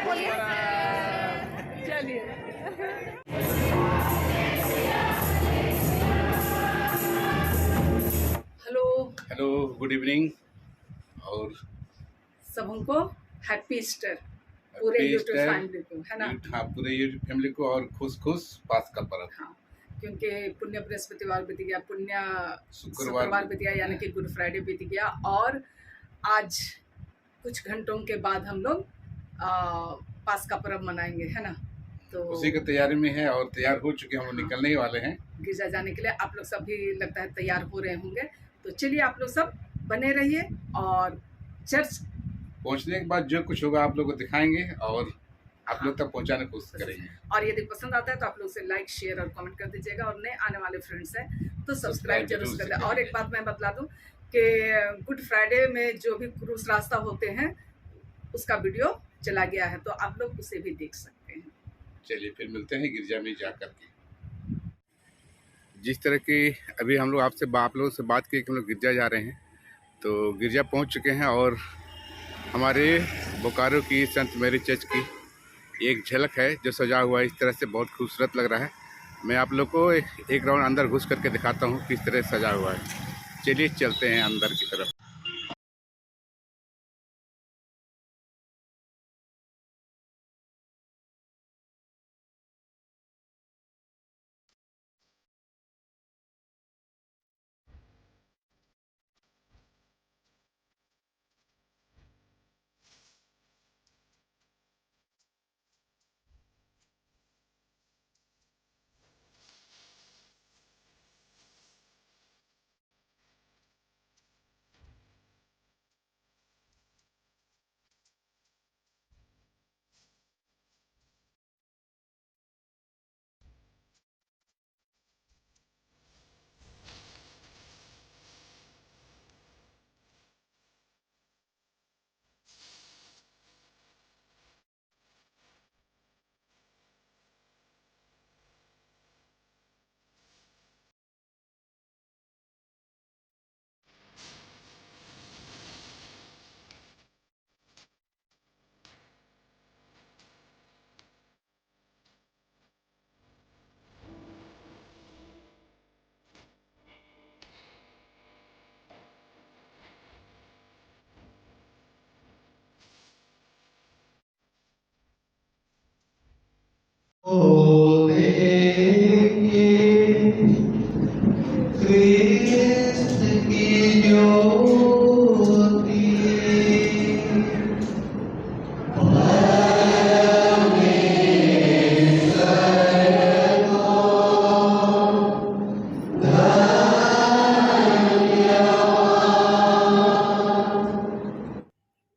बोलिए। चलिए hello hello, good evening और सबको हैप्पी ईस्टर पूरे यूट्यूब फैमिली को, है ना। हाँ, पूरे यूट्यूब फैमिली को और खुश खुश पास का पर्व। हाँ, क्योंकि पुण्य बृहस्पतिवार बीत गया, पुण्य शुक्रवार बीत गया, यानी कि गुड फ्राइडे बीत गया, और आज कुछ घंटों के बाद हम लोग पास का पर्व मनाएंगे, है ना। तो उसी की तैयारी में है और तैयार हो चुके हम, निकलने ही वाले हैं गिरजा जाने के लिए। आप लोग सब भी लगता है तैयार हो रहे होंगे, तो चलिए आप लोग सब बने रहिए और चर्च पहुंचने के बाद जो कुछ होगा आप लोग को दिखाएंगे और आप लोग तक पहुंचाने की कोशिश करेंगे। और यदि पसंद आता है तो आप लोग से लाइक, शेयर और कमेंट कर दीजिएगा, और नए आने वाले फ्रेंड्स हैं तो सब्सक्राइब जरूर कर दें। और एक बात मैं बतला दूं कि गुड फ्राइडे में जो भी क्रूज रास्ता होते हैं उसका वीडियो चला गया है, तो आप लोग उसे भी देख सकते हैं। चलिए फिर मिलते हैं गिरजा में जा करके। जिस तरह की अभी हम लोग आपसे आप लोगों से बात की कि हम लोग गिरजा जा रहे हैं, तो गिरजा पहुंच चुके हैं और हमारे बोकारो की संत मैरी चर्च की एक झलक है जो सजा हुआ है। इस तरह से बहुत खूबसूरत लग रहा है। मैं आप लोग को एक राउंड अंदर घुस करके दिखाता हूँ किस तरह सजा हुआ है। चलिए चलते हैं अंदर की तरफ।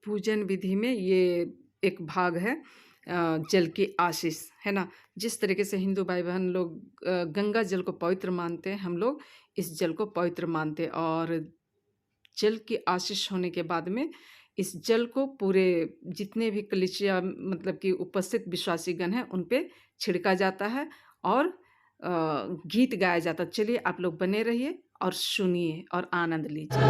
पूजन विधि में ये एक भाग है जल की आशीष, है ना। जिस तरीके से हिंदू भाई बहन लोग गंगा जल को पवित्र मानते हैं, हम लोग इस जल को पवित्र मानते हैं, और जल की आशीष होने के बाद में इस जल को पूरे जितने भी कलिसिया मतलब कि उपस्थित विश्वासीगण हैं उन पे छिड़का जाता है और गीत गाया जाता है। चलिए आप लोग बने रहिए और सुनिए और आनंद लीजिए।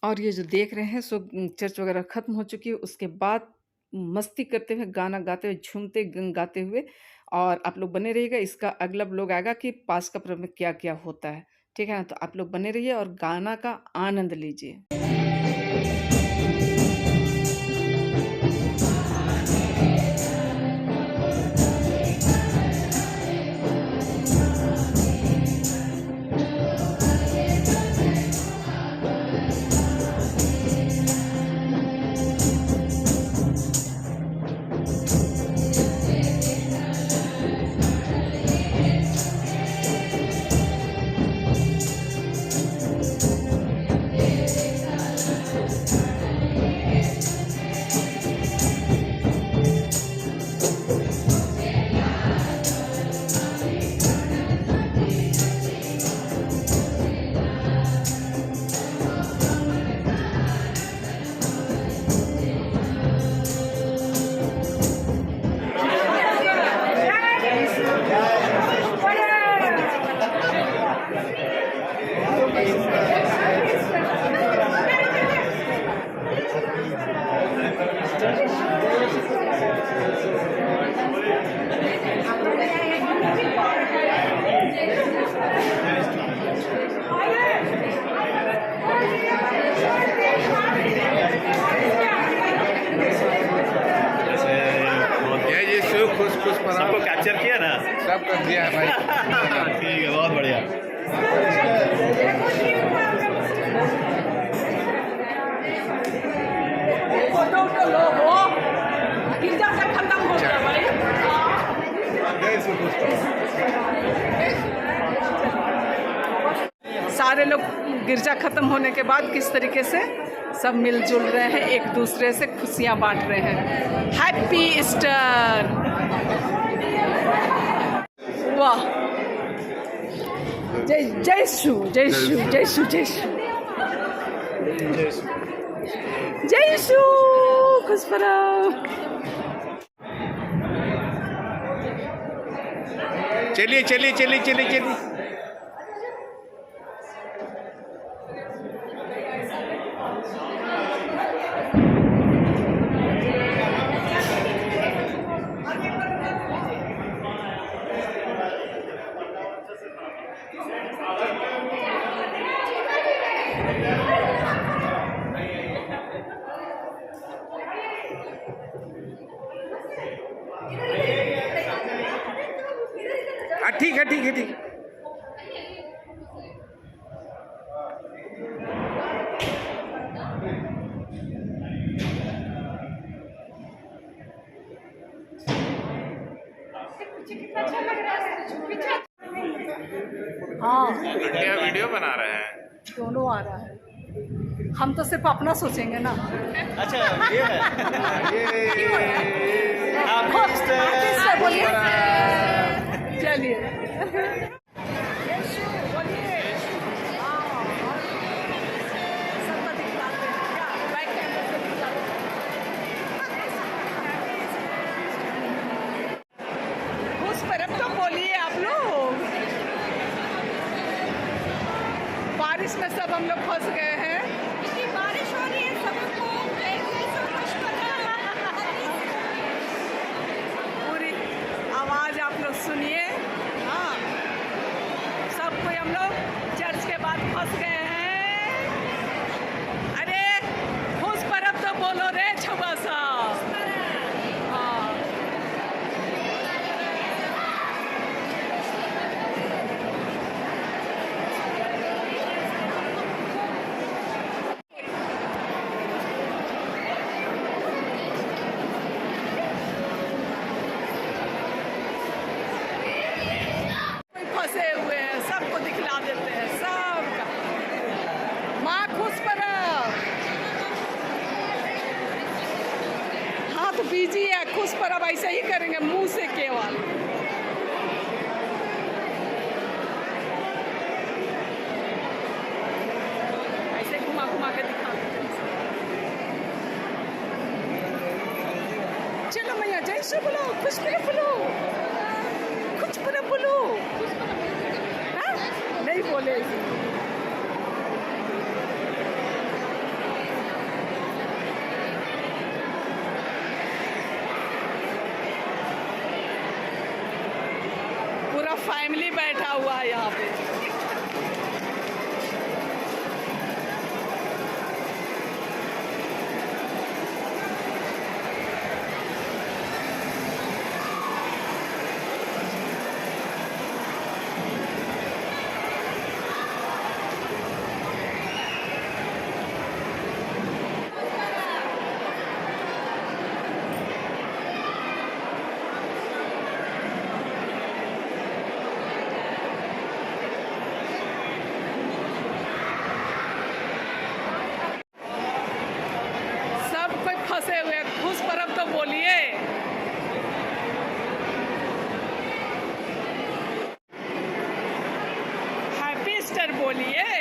और ये जो देख रहे हैं सो चर्च वगैरह ख़त्म हो चुकी है, उसके बाद मस्ती करते हुए, गाना गाते हुए, झूमते गाते हुए, और आप लोग बने रहिएगा। इसका अगला ब्लॉग आएगा कि पास का पर्व में क्या क्या होता है, ठीक है ना। तो आप लोग बने रहिए और गाना का आनंद लीजिए। सबको कैप्चर किया ना? सब कर दिया है भाई। ठीक है, बहुत बढ़िया। सारे लोग गिरजा खत्म होने के बाद किस तरीके से सब मिलजुल रहे हैं, एक दूसरे से खुशियां बांट रहे हैं। Happy Easter. वाह, जय जय शु जय शु जय शु जय शु जय शु खुश पर्व। चलिए चलिए चलिए चलिए चलिए। ठीक है ठीक है ठीक है। हाँ, वीडियो बना रहे हैं। दोनों आ रहा है। हम तो सिर्फ अपना सोचेंगे ना। अच्छा, ये है। बोलिए, चलिए। उस परब तो बोलिए आप लोग। बारिश में सब हम लोग फंस गए हैं। बारिश हो रही है, सबको पूरी आवाज आप लोग सुनिए। हाँ, सब कोई हम लोग चर्च के बाद फंस गए हैं। अरे खुश परब तो बोलो रे छुआ सा। हाँ, फंसे हुए हैं, सबको दिखला देते हैं सबका। माँ खुश परब। हाँ तो बीजी है, खुश परब ऐसे ही करेंगे मुंह से केवल। ऐसे घुमा घुमा के दिखा देते हैं। चलो मैया जय श्री बोलो, खुश परब बोलो, कुछ परब बोलो। हाँ? नहीं बोले। पूरा फैमिली बैठा हुआ है यहाँ पे। फंसे हुए हैं, खुश परब तो बोलिए। हैप्पी ईस्टर बोलिए।